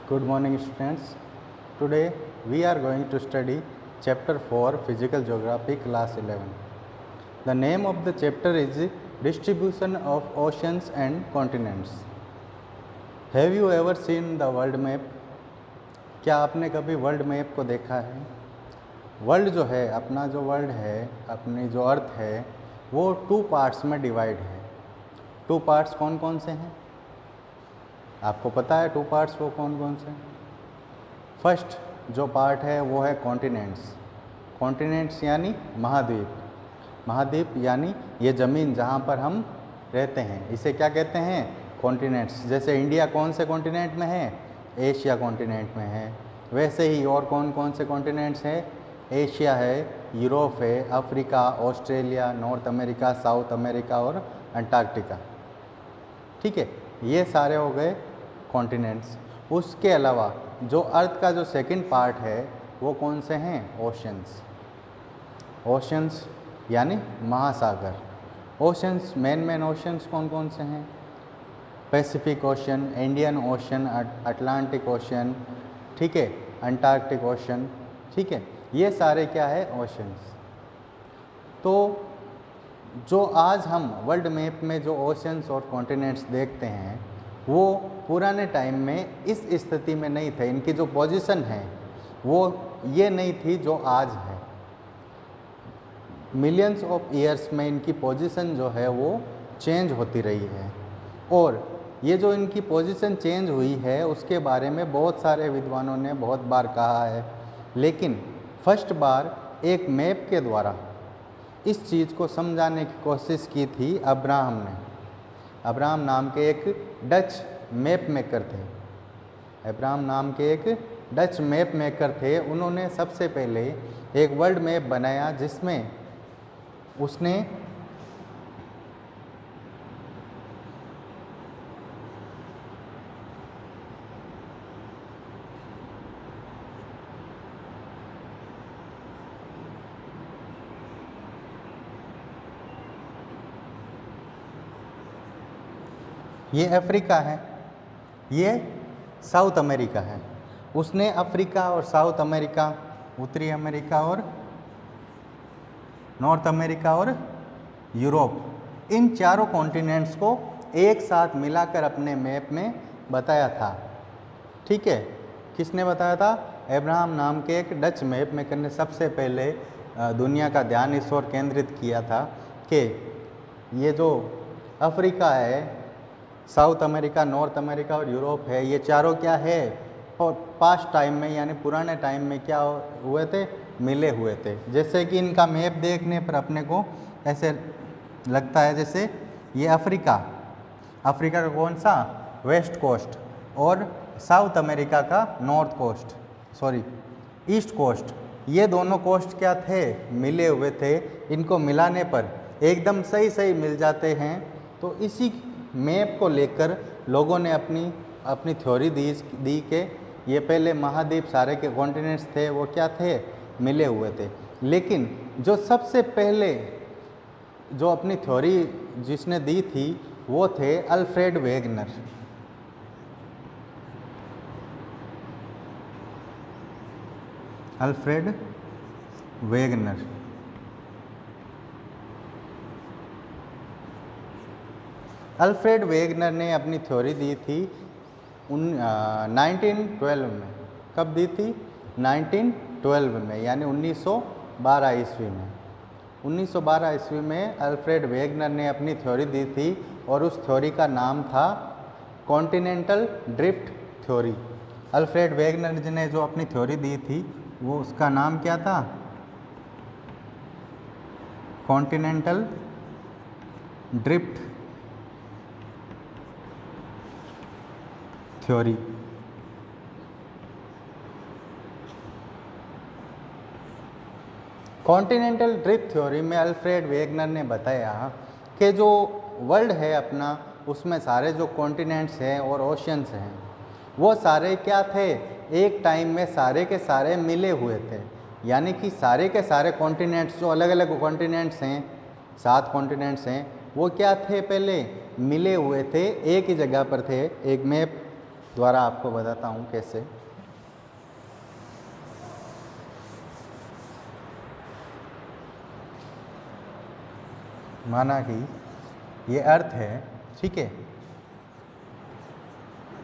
Good morning students. Today we are going to study chapter 4 Physical Geography class 11. The name of the chapter is Distribution of Oceans and Continents. Have you ever seen the world map? क्या आपने कभी world map को देखा है? World जो है, अपना जो वर्ल्ड है, अपनी जो अर्थ है, वो 2 पार्ट्स में डिवाइड है। 2 पार्ट्स कौन कौन से हैं? आपको पता है 2 पार्ट्स वो कौन कौन से? फर्स्ट जो पार्ट है वो है कॉन्टिनेंट्स। कॉन्टिनेंट्स यानी महाद्वीप। महाद्वीप यानी ये ज़मीन जहाँ पर हम रहते हैं, इसे क्या कहते हैं? कॉन्टिनेंट्स। जैसे इंडिया कौन से कॉन्टिनेंट में है? एशिया कॉन्टिनेंट में है। वैसे ही और कौन कौन से कॉन्टिनेंट्स हैं? एशिया है, यूरोप है, Africa, Australia, north America, south America और अंटार्कटिका। ठीक है, ये सारे हो गए कॉन्टिनेंट्स। उसके अलावा जो अर्थ का जो सेकंड पार्ट है वो कौन से हैं? ओशंस। ओशंस यानी महासागर। ओशंस, मेन ओशंस कौन कौन से हैं? Pacific ocean, Indian ocean, Atlantic ocean, ठीक है, अंटार्कटिक ओशन, ठीक है, ये सारे क्या है? ओशंस। तो जो आज हम वर्ल्ड मैप में जो ओशंस और कॉन्टिनेंट्स देखते हैं वो पुराने टाइम में इस स्थिति में नहीं थे। इनकी जो पोजीशन है वो ये नहीं थी जो आज है। मिलियंस ऑफ ईयर्स में इनकी पोजीशन जो है वो चेंज होती रही है, और ये जो इनकी पोजीशन चेंज हुई है उसके बारे में बहुत सारे विद्वानों ने बहुत बार कहा है, लेकिन फर्स्ट बार एक मैप के द्वारा इस चीज़ को समझाने की कोशिश की थी अब्राहम ने। अब्राहम नाम के एक डच मैप मेकर थे। अब्राहम नाम के एक डच मैप मेकर थे। उन्होंने सबसे पहले एक वर्ल्ड मैप बनाया जिसमें उसने ये अफ्रीका है, ये साउथ अमेरिका है। उसने अफ्रीका और साउथ अमेरिका, उत्तरी अमेरिका और नॉर्थ अमेरिका और यूरोप, इन चारों कॉन्टिनेंट्स को एक साथ मिलाकर अपने मैप में बताया था। ठीक है, किसने बताया था? अब्राहम नाम के एक डच मैप मेकर ने सबसे पहले दुनिया का ध्यान इस ओर केंद्रित किया था कि ये जो अफ्रीका है, साउथ अमेरिका, नॉर्थ अमेरिका और यूरोप है, ये चारों क्या है? और पास्ट टाइम में यानी पुराने टाइम में क्या हुए थे? मिले हुए थे। जैसे कि इनका मैप देखने पर अपने को ऐसे लगता है जैसे ये अफ्रीका का कौन सा? वेस्ट कोस्ट, और साउथ अमेरिका का ईस्ट कोस्ट। ये दोनों कोस्ट क्या थे? मिले हुए थे। इनको मिलाने पर एकदम सही मिल जाते हैं। तो इसी मैप को लेकर लोगों ने अपनी थ्योरी दी कि ये पहले महाद्वीप सारे के कॉन्टिनेंट्स थे वो क्या थे? मिले हुए थे। लेकिन जो सबसे पहले जो अपनी थ्योरी जिसने दी थी वो थे Alfred Wegener. Alfred Wegener. Alfred Wegener ने अपनी थ्योरी दी थी 1912 में। कब दी थी? 1912 में, यानी 1912 ईस्वी में। 1912 ईस्वी में अल्फ्रेड वेगनर ने अपनी थ्योरी दी थी, और उस थ्योरी का नाम था continental drift theory. Alfred Wegener ji ने जो अपनी थ्योरी दी थी वो उसका नाम क्या था? Continental drift theory. Continental drift theory में अल्फ्रेड वेगनर ने बताया कि जो वर्ल्ड है अपना, उसमें सारे जो कॉन्टिनेंट्स हैं और ओशंस हैं वो सारे क्या थे? एक टाइम में सारे के सारे मिले हुए थे। यानी कि सारे के सारे कॉन्टिनेंट्स, जो अलग अलग कॉन्टिनेंट्स हैं, 7 कॉन्टिनेंट्स हैं, वो क्या थे? पहले मिले हुए थे, एक ही जगह पर थे। एक मैप द्वारा आपको बताता हूँ कैसे। माना कि ये अर्थ है, ठीक है,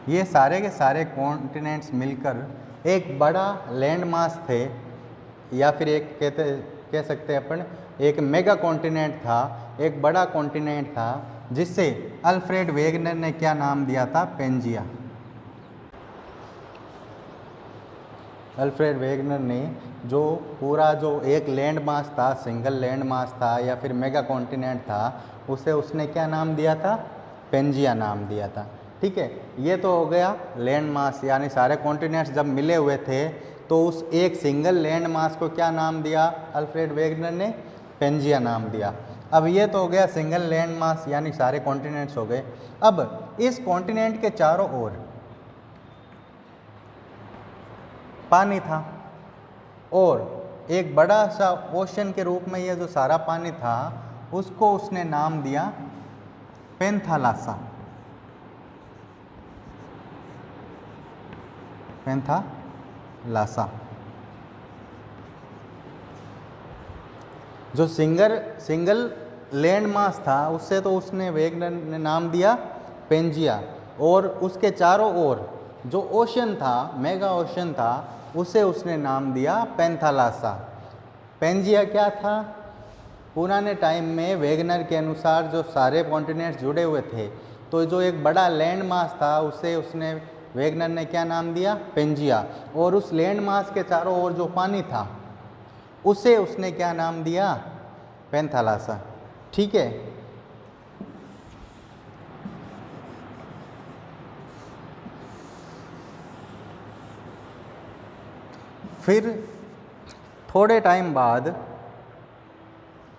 ये सारे के सारे कॉन्टिनेंट्स मिलकर एक बड़ा लैंड मास थे, या फिर एक कह सकते हैं अपन एक मेगा कॉन्टिनेंट था, एक बड़ा कॉन्टिनेंट था, जिससे अल्फ्रेड वेगनर ने क्या नाम दिया था? पेंजिया। अल्फ्रेड वेगनर ने जो पूरा जो एक लैंड मास था, सिंगल लैंड मास था या फिर मेगा कॉन्टिनेंट था, उसे उसने क्या नाम दिया था? पेंजिया नाम दिया था। ठीक है, ये तो हो गया लैंड मास, यानी सारे कॉन्टिनेंट्स जब मिले हुए थे तो उस एक सिंगल लैंड मास को क्या नाम दिया अल्फ्रेड वेगनर ने? पेंजिया नाम दिया। अब ये तो हो गया सिंगल लैंड मास, यानी सारे कॉन्टिनेंट्स हो गए। अब इस कॉन्टिनेंट के चारों ओर पानी था और एक बड़ा सा ओशन के रूप में ये जो सारा पानी था उसको उसने नाम दिया पेंथालासा। पेंथालासा। जो सिंगल लैंड मास था उससे तो उसने वेगनर ने नाम दिया पेंजिया, और उसके चारों ओर जो ओशन था, मेगा ओशन था, उसे उसने नाम दिया पेंथालासा। पेंजिया क्या था? पुराने टाइम में वेगनर के अनुसार जो सारे कॉन्टिनेंट्स जुड़े हुए थे, तो जो एक बड़ा लैंड मास था उसे उसने वेगनर ने क्या नाम दिया? पेंजिया। और उस लैंड मास के चारों ओर जो पानी था उसे उसने क्या नाम दिया? पेंथालासा। ठीक है, फिर थोड़े टाइम बाद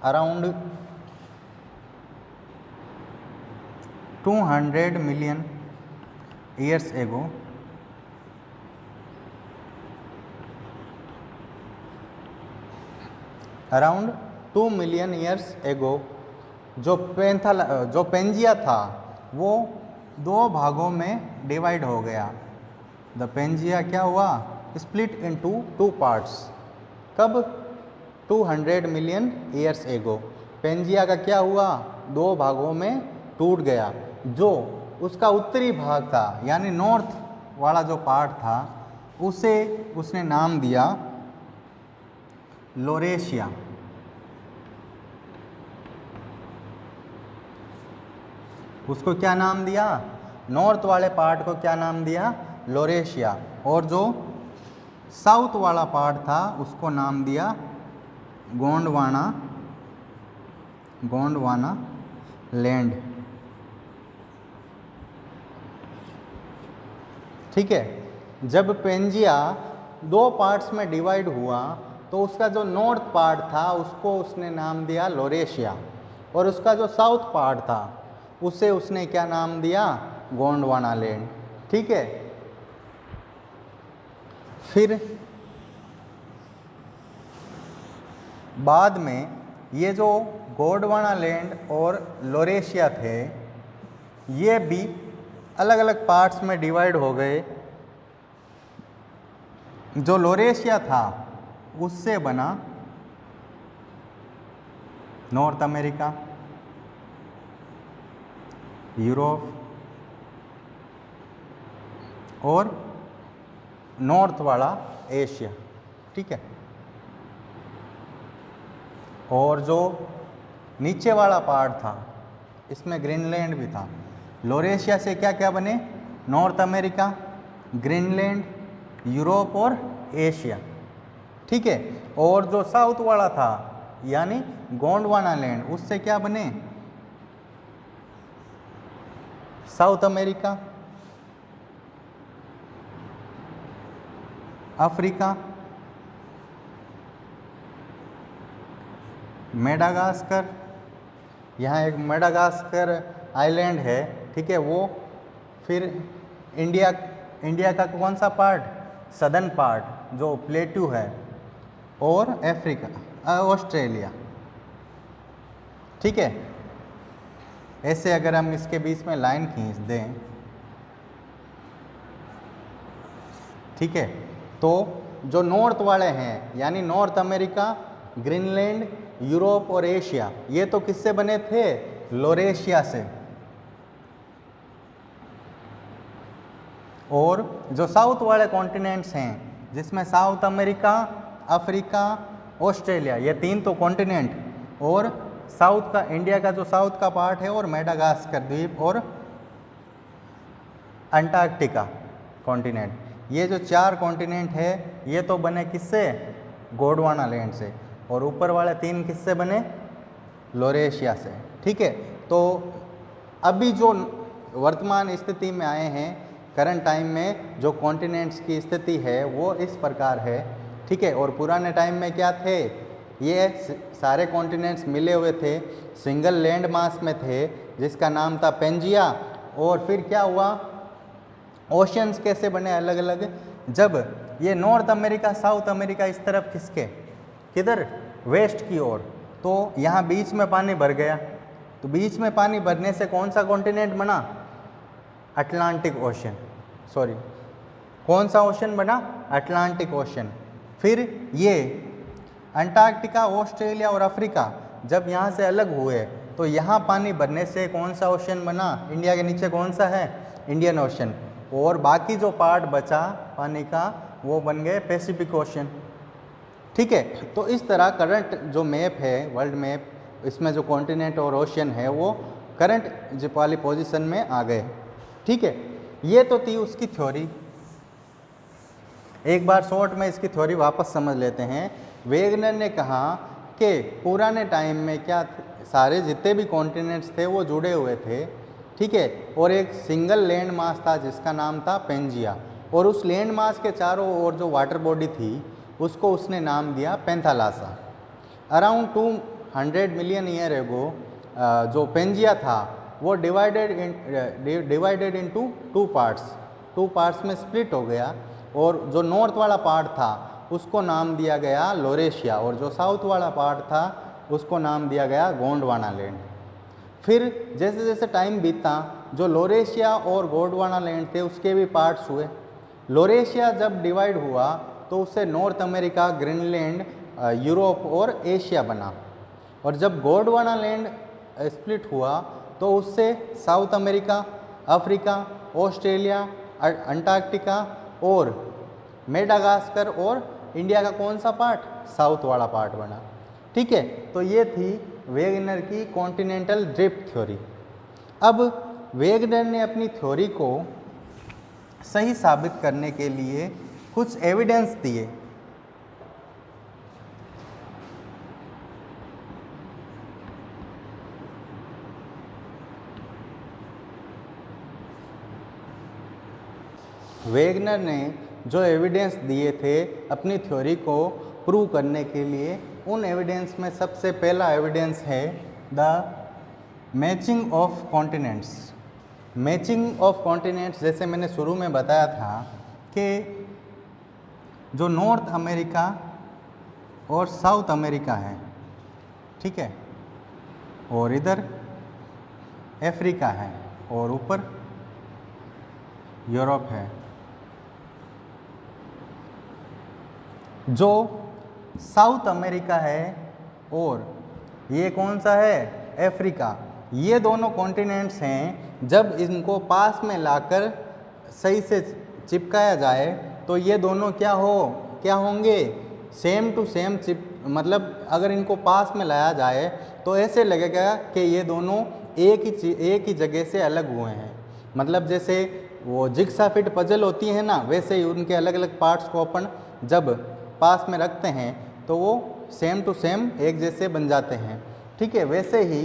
around 200 million years ago around 2 million years ago जो पेंजिया था वो दो भागों में डिवाइड हो गया। द पेंजिया क्या हुआ? Split into 2 parts. कब? 200 मिलियन ईयर्स एगो पेंजिया का क्या हुआ? 2 भागों में टूट गया। जो उसका उत्तरी भाग था, यानी नॉर्थ वाला जो पार्ट था, उसे उसने नाम दिया लोरेशिया। उसको क्या नाम दिया? नॉर्थ वाले पार्ट को क्या नाम दिया? लोरेशिया। और जो साउथ वाला पार्ट था उसको नाम दिया गोंडवाना लैंड। ठीक है, जब पेंजिया 2 पार्ट्स में डिवाइड हुआ तो उसका जो नॉर्थ पार्ट था उसको उसने नाम दिया लोरेशिया, और उसका जो साउथ पार्ट था उसे उसने क्या नाम दिया? गोंडवाना लैंड। ठीक है, फिर बाद में ये जो गोंडवाना लैंड और लोरेशिया थे ये भी अलग अलग पार्ट्स में डिवाइड हो गए। जो लोरेशिया था उससे बना नॉर्थ अमेरिका, यूरोप और नॉर्थ वाला एशिया। ठीक है, और जो नीचे वाला पार्ट था इसमें ग्रीनलैंड भी था। लोरेशिया से क्या क्या बने? नॉर्थ अमेरिका, ग्रीनलैंड, यूरोप और एशिया। ठीक है, और जो साउथ वाला था यानी गोंडवाना लैंड, उससे क्या बने? South America, Africa, Madagascar. यहाँ एक मेडागास्कर आइलैंड है, ठीक है, वो फिर इंडिया का कौन सा पार्ट? सदर्न पार्ट जो प्लेट्यू है, और अफ्रीका, ऑस्ट्रेलिया। ठीक है, ऐसे अगर हम इसके बीच में लाइन खींच दें ठीक है। तो जो नॉर्थ वाले हैं यानी नॉर्थ अमेरिका, ग्रीनलैंड, यूरोप और एशिया, ये तो किससे बने थे? लोरेशिया से। और जो साउथ वाले कॉन्टिनेंट्स हैं जिसमें साउथ अमेरिका, अफ्रीका, ऑस्ट्रेलिया, ये 3 तो कॉन्टिनेंट, और साउथ का इंडिया का जो साउथ का पार्ट है, और मेडागास्कर द्वीप और अंटार्कटिका कॉन्टिनेंट, ये जो 4 कॉन्टिनेंट है ये तो बने किससे? गोंडवाना लैंड से। और ऊपर वाले 3 किससे बने? लोरेशिया से। ठीक है। तो अभी जो वर्तमान स्थिति में आए हैं, करंट टाइम में जो कॉन्टिनेंट्स की स्थिति है वो इस प्रकार है। ठीक है। और पुराने टाइम में क्या थे? ये सारे कॉन्टिनेंट्स मिले हुए थे, सिंगल लैंड मास में थे जिसका नाम था पेंजिया। और फिर क्या हुआ? ओशंस कैसे बने अलग अलग? जब ये नॉर्थ अमेरिका, साउथ अमेरिका इस तरफ खिसके, किधर? वेस्ट की ओर, तो यहाँ बीच में पानी भर गया। तो बीच में पानी भरने से कौन सा कॉन्टिनेंट बना? Atlantic ocean. सॉरी, कौन सा ओशन बना? Atlantic ocean. फिर ये अंटार्कटिका, ऑस्ट्रेलिया और अफ्रीका जब यहाँ से अलग हुए तो यहाँ पानी भरने से कौन सा ओशन बना? इंडिया के नीचे कौन सा है? Indian ocean. और बाकी जो पार्ट बचा पानी का वो बन गए पैसिफिक ओशन। ठीक है। तो इस तरह करंट जो मैप है, वर्ल्ड मैप, इसमें जो कॉन्टिनेंट और ओशन है वो करंट वाली पोजीशन में आ गए। ठीक है। ये तो थी उसकी थ्योरी। एक बार शॉर्ट में इसकी थ्योरी वापस समझ लेते हैं। वेगनर ने कहा कि पुराने टाइम में क्या सारे जितने भी कॉन्टिनेंट्स थे वो जुड़े हुए थे। ठीक है। और एक सिंगल लैंड मास था जिसका नाम था पेंजिया, और उस लैंड मास के चारों ओर जो वाटर बॉडी थी उसको उसने नाम दिया पेंथालासा। अराउंड 200 मिलियन ईयर एगो जो पेंजिया था वो डिवाइडेड इनटू 2 पार्ट्स में स्प्लिट हो गया। और जो नॉर्थ वाला पार्ट था उसको नाम दिया गया लोरेशिया, और जो साउथ वाला पार्ट था उसको नाम दिया गया गोंडवाना लैंड। फिर जैसे जैसे टाइम बीता, जो लोरेशिया और गोंडवाना लैंड थे उसके भी पार्ट्स हुए। लोरेशिया जब डिवाइड हुआ तो उससे नॉर्थ अमेरिका, ग्रीनलैंड, यूरोप और एशिया बना। और जब गोंडवाना लैंड स्प्लिट हुआ तो उससे south America, Africa, Australia, Antarctica और मेडागास्कर और इंडिया का कौन सा पार्ट? साउथ वाला पार्ट बना। ठीक है। तो ये थी वेगनर की कॉन्टिनेंटल ड्रिफ्ट थ्योरी। अब वेगनर ने अपनी थ्योरी को सही साबित करने के लिए कुछ एविडेंस दिए। वेगनर ने जो एविडेंस दिए थे अपनी थ्योरी को प्रूव करने के लिए, उन एविडेंस में सबसे पहला एविडेंस है the matching of continents. Matching of continents, जैसे मैंने शुरू में बताया था कि जो नॉर्थ अमेरिका और साउथ अमेरिका है, ठीक है, और इधर अफ्रीका है और ऊपर यूरोप है। जो साउथ अमेरिका है और ये कौन सा है? अफ्रीका। ये दोनों कॉन्टिनेंट्स हैं, जब इनको पास में लाकर सही से चिपकाया जाए तो ये दोनों क्या होंगे? सेम टू सेम मतलब अगर इनको पास में लाया जाए तो ऐसे लगेगा कि ये दोनों एक ही जगह से अलग हुए हैं। मतलब जैसे वो जिग्सा फिट पजल होती है ना, वैसे ही उनके अलग अलग पार्ट्स को अपन जब पास में रखते हैं तो वो सेम टू सेम एक जैसे बन जाते हैं। ठीक है। वैसे ही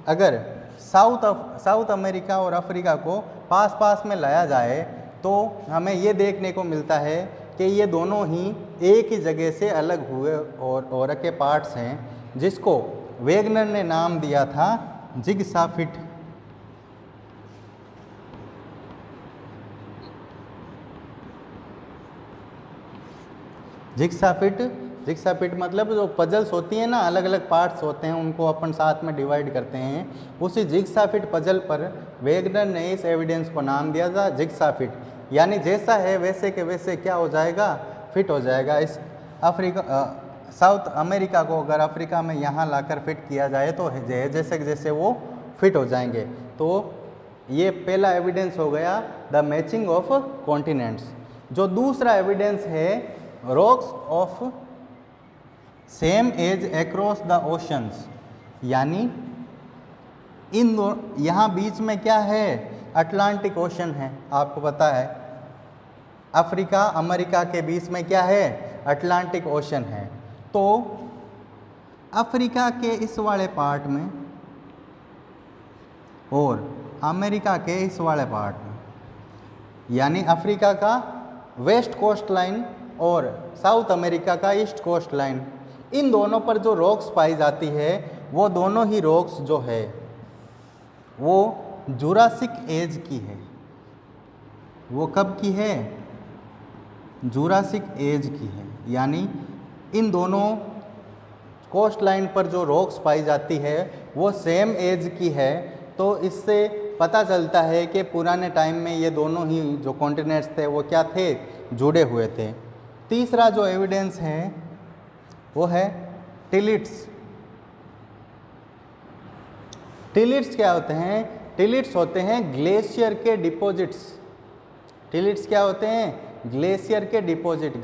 अगर साउथ अमेरिका और अफ्रीका को पास में लाया जाए तो हमें ये देखने को मिलता है कि ये दोनों ही एक ही जगह से अलग हुए और के पार्ट्स हैं, जिसको वेगनर ने नाम दिया था जिग्सा फिट। जिग्सा फिट मतलब जो पजल्स होती हैं ना, अलग अलग पार्ट्स होते हैं, उनको अपन साथ में डिवाइड करते हैं। उसी जिग्सा फिट पजल पर वेगनर ने इस एविडेंस को नाम दिया था जिग्सा फिट। यानी जैसा है वैसे के वैसे क्या हो जाएगा, फिट हो जाएगा। इस साउथ अमेरिका को अगर अफ्रीका में यहाँ लाकर फिट किया जाए तो जैसे जैसे वो फिट हो जाएंगे। तो ये पहला एविडेंस हो गया द मैचिंग ऑफ कॉन्टिनेंट्स। जो दूसरा एविडेंस है rocks of same age across the oceans, यानी इन दो यहाँ बीच में क्या है, अटलांटिक ओशन है। आपको पता है अफ्रीका अमेरिका के बीच में क्या है, अटलांटिक ओशन है। तो अफ्रीका के इस वाले पार्ट में और अमेरिका के इस वाले पार्ट में, यानी अफ्रीका का वेस्ट कोस्ट लाइन और साउथ अमेरिका का ईस्ट कोस्ट लाइन, इन दोनों पर जो रॉक्स पाई जाती है वो दोनों ही रॉक्स जो है वो जुरासिक एज की है। वो कब की है, जुरासिक एज की है। यानी इन दोनों कोस्ट लाइन पर जो रॉक्स पाई जाती है वो सेम एज की है। तो इससे पता चलता है कि पुराने टाइम में ये दोनों ही जो कॉन्टिनेंट्स थे वो क्या थे, जुड़े हुए थे। तीसरा जो एविडेंस है वो है टिलिट्स। टिलिट्स क्या होते हैं, टिलिट्स होते हैं ग्लेशियर के डिपॉजिट्स। टिलिट्स क्या होते हैं, ग्लेशियर के डिपॉजिट।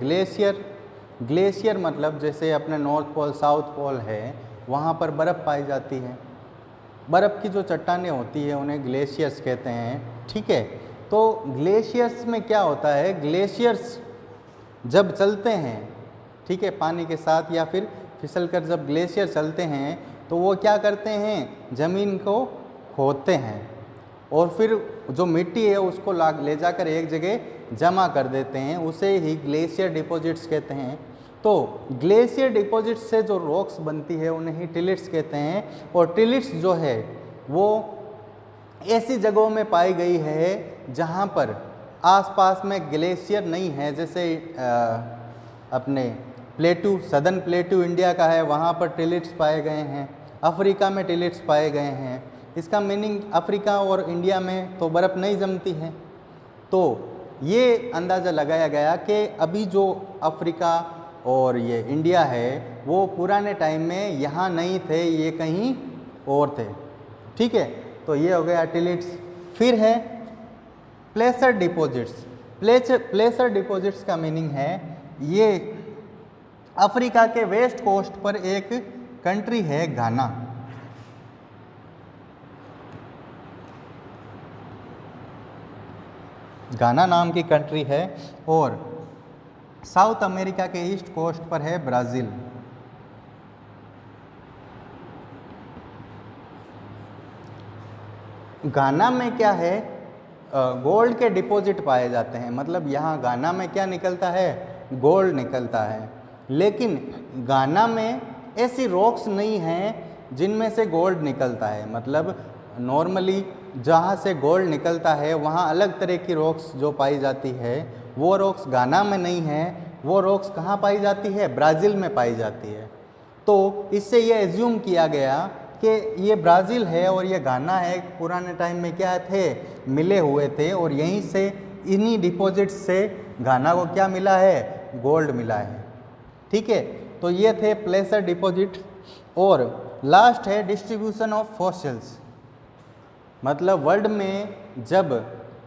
ग्लेशियर मतलब जैसे अपने नॉर्थ पोल साउथ पोल है वहाँ पर बर्फ़ पाई जाती है। बर्फ़ की जो चट्टानें होती है उन्हें ग्लेशियर्स कहते हैं, ठीक है। तो ग्लेशियर्स में क्या होता है, ग्लेशियर्स जब चलते हैं, ठीक है, पानी के साथ या फिर फिसलकर जब ग्लेशियर चलते हैं तो वो क्या करते हैं, ज़मीन को खोदते हैं और फिर जो मिट्टी है उसको ले जाकर एक जगह जमा कर देते हैं। उसे ही ग्लेशियर डिपॉजिट्स कहते हैं। तो ग्लेशियर डिपॉजिट से जो रॉक्स बनती है उन्हें ही टिलिट्स कहते हैं। और टिलिट्स जो है वो ऐसी जगहों में पाई गई है जहाँ पर आसपास में ग्लेशियर नहीं है। जैसे अपने प्लेटू, सदर्न प्लेटू इंडिया का है, वहाँ पर टिलिट्स पाए गए हैं। अफ्रीका में टिलिट्स पाए गए हैं। इसका मीनिंग अफ्रीका और इंडिया में तो बर्फ़ नहीं जमती है। तो ये अंदाज़ा लगाया गया कि अभी जो अफ्रीका और ये इंडिया है वो पुराने टाइम में यहाँ नहीं थे, ये कहीं और थे, ठीक है। तो ये हो गया टिलिट्स। फिर है प्लेसर डिपॉजिट्स। प्लेसर डिपॉजिट्स का मीनिंग है ये अफ्रीका के वेस्ट कोस्ट पर एक कंट्री है घाना। घाना नाम की कंट्री है और साउथ अमेरिका के ईस्ट कोस्ट पर है ब्राज़ील। घाना में क्या है, गोल्ड के डिपॉजिट पाए जाते हैं। मतलब यहाँ घाना में क्या निकलता है, गोल्ड निकलता है। लेकिन घाना में ऐसी रॉक्स नहीं हैं जिनमें से गोल्ड निकलता है। मतलब नॉर्मली जहाँ से गोल्ड निकलता है वहाँ अलग तरह की रॉक्स जो पाई जाती है, वो रॉक्स घाना में नहीं है। वो रॉक्स कहाँ पाई जाती है, ब्राज़ील में पाई जाती है। तो इससे ये एज्यूम किया गया कि ये ब्राज़ील है और ये घाना है, पुराने टाइम में क्या थे, मिले हुए थे। और यहीं से इन्हीं डिपॉजिट से घाना को क्या मिला है, गोल्ड मिला है, ठीक है। तो ये थे प्लेसर डिपॉजिट। और लास्ट है डिस्ट्रीब्यूशन ऑफ फॉसिल्स। मतलब वर्ल्ड में जब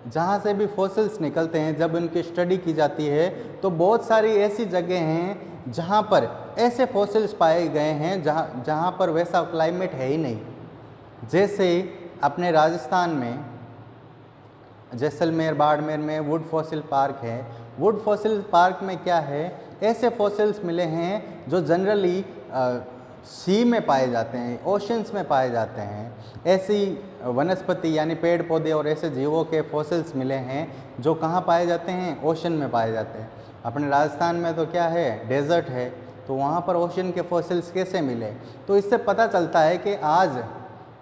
जहाँ से भी फॉसिल्स निकलते हैं, जब उनकी स्टडी की जाती है तो बहुत सारी ऐसी जगह हैं जहाँ पर ऐसे फॉसिल्स पाए गए हैं जहाँ पर वैसा क्लाइमेट है ही नहीं। जैसे अपने राजस्थान में जैसलमेर बाड़मेर में वुड फॉसिल पार्क है। वुड फॉसिल पार्क में क्या है, ऐसे फॉसिल्स मिले हैं जो जनरली सी में पाए जाते हैं, ओशंस में पाए जाते हैं। ऐसी वनस्पति यानी पेड़ पौधे और ऐसे जीवों के फॉसिल्स मिले हैं जो कहाँ पाए जाते हैं, ओशन में पाए जाते हैं। अपने राजस्थान में तो क्या है, डेजर्ट है, तो वहाँ पर ओशन के फॉसिल्स कैसे मिले। तो इससे पता चलता है कि आज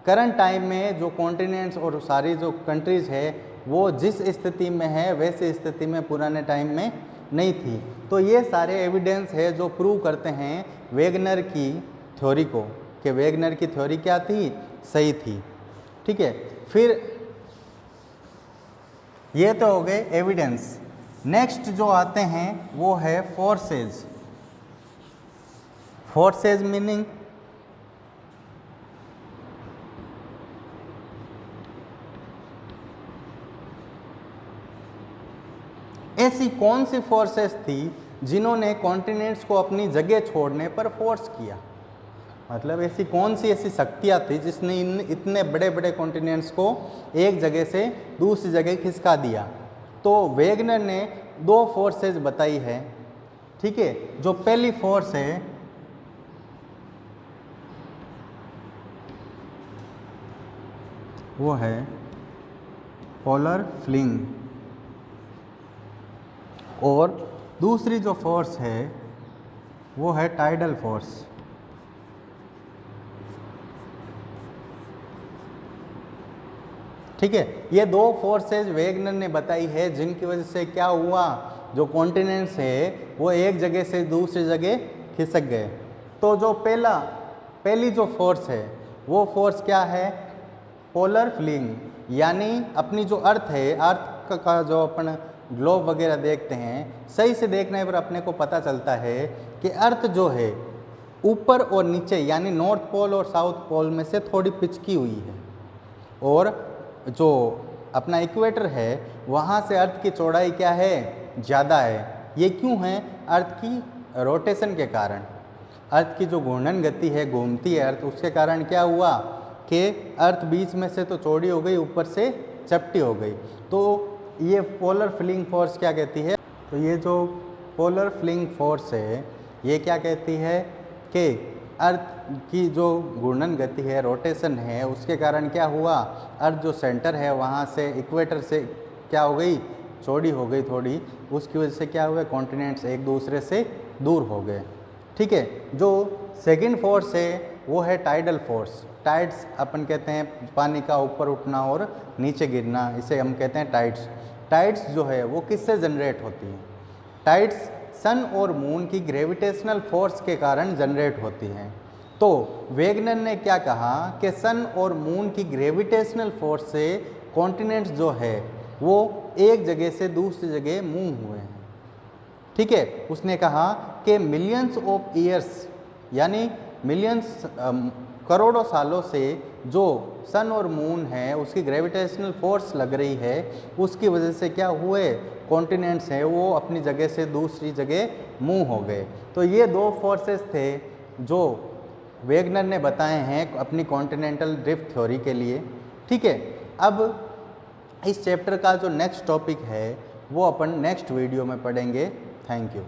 करंट टाइम में जो कॉन्टिनेंट्स और सारी जो कंट्रीज़ है वो जिस स्थिति में है वैसी स्थिति में पुराने टाइम में नहीं थी। तो ये सारे एविडेंस है जो प्रूव करते हैं वेगनर की थ्योरी को, कि वेगनर की थ्योरी क्या थी, सही थी, ठीक है। फिर ये तो हो गए एविडेंस। नेक्स्ट जो आते हैं वो है फोर्सेज। फोर्सेज मीनिंग ऐसी कौन सी फोर्सेस थी जिन्होंने कॉन्टिनेंट्स को अपनी जगह छोड़ने पर फोर्स किया। मतलब ऐसी कौन सी ऐसी शक्तियाँ थी जिसने इतने बड़े बड़े कॉन्टिनेंट्स को एक जगह से दूसरी जगह खिसका दिया। तो वेगनर ने दो फोर्सेस बताई है। ठीक है, जो पहली फोर्स है वो है पोलर फ्लिंग, और दूसरी जो फोर्स है वो है टाइडल फोर्स। ठीक है, ये दो फोर्सेज वेगनर ने बताई है जिनकी वजह से क्या हुआ, जो कॉन्टिनेंट्स है वो एक जगह से दूसरी जगह खिसक गए। तो जो पहली जो फोर्स है वो फोर्स क्या है, पोलर फ्लिंग, यानी अपनी जो अर्थ है, अर्थ का जो अपन ग्लोब वगैरह देखते हैं, सही से देखने पर अपने को पता चलता है कि अर्थ जो है ऊपर और नीचे यानी नॉर्थ पोल और साउथ पोल में से थोड़ी पिचकी हुई है, और जो अपना इक्वेटर है वहाँ से अर्थ की चौड़ाई क्या है, ज़्यादा है। ये क्यों है, अर्थ की रोटेशन के कारण। अर्थ की जो घूर्णन गति है, घूमती है अर्थ, उसके कारण क्या हुआ कि अर्थ बीच में से तो चौड़ी हो गई, ऊपर से चपटी हो गई। तो ये पोलर फ्लिंग फोर्स क्या कहती है, तो ये जो पोलर फ्लिंग फोर्स है ये क्या कहती है कि अर्थ की जो घूर्णन गति है, रोटेशन है, उसके कारण क्या हुआ, अर्थ जो सेंटर है वहाँ से इक्वेटर से क्या हो गई, चौड़ी हो गई थोड़ी, उसकी वजह से क्या हुए, कॉन्टिनेंट्स एक दूसरे से दूर हो गए। ठीक है, जो सेकंड फोर्स है वो है टाइडल फोर्स। टाइड्स अपन कहते हैं पानी का ऊपर उठना और नीचे गिरना, इसे हम कहते हैं टाइड्स। टाइड्स जो है वो किससे जनरेट होती है, टाइड्स सन और मून की ग्रेविटेशनल फोर्स के कारण जनरेट होती हैं। तो वेगनर ने क्या कहा कि सन और मून की ग्रेविटेशनल फोर्स से कॉन्टिनेंट्स जो है वो एक जगह से दूसरी जगह मूव हुए हैं। ठीक है, उसने कहा कि मिलियंस ऑफ ईयर्स यानी मिलियंस करोड़ों सालों से जो सन और मून है उसकी ग्रेविटेशनल फोर्स लग रही है, उसकी वजह से क्या हुए, कॉन्टिनेंट्स हैं वो अपनी जगह से दूसरी जगह मूव हो गए। तो ये दो फोर्सेस थे जो वेगनर ने बताए हैं अपनी कॉन्टिनेंटल ड्रिफ्ट थ्योरी के लिए। ठीक है, अब इस चैप्टर का जो नेक्स्ट टॉपिक है वो अपन नेक्स्ट वीडियो में पढ़ेंगे। Thank you.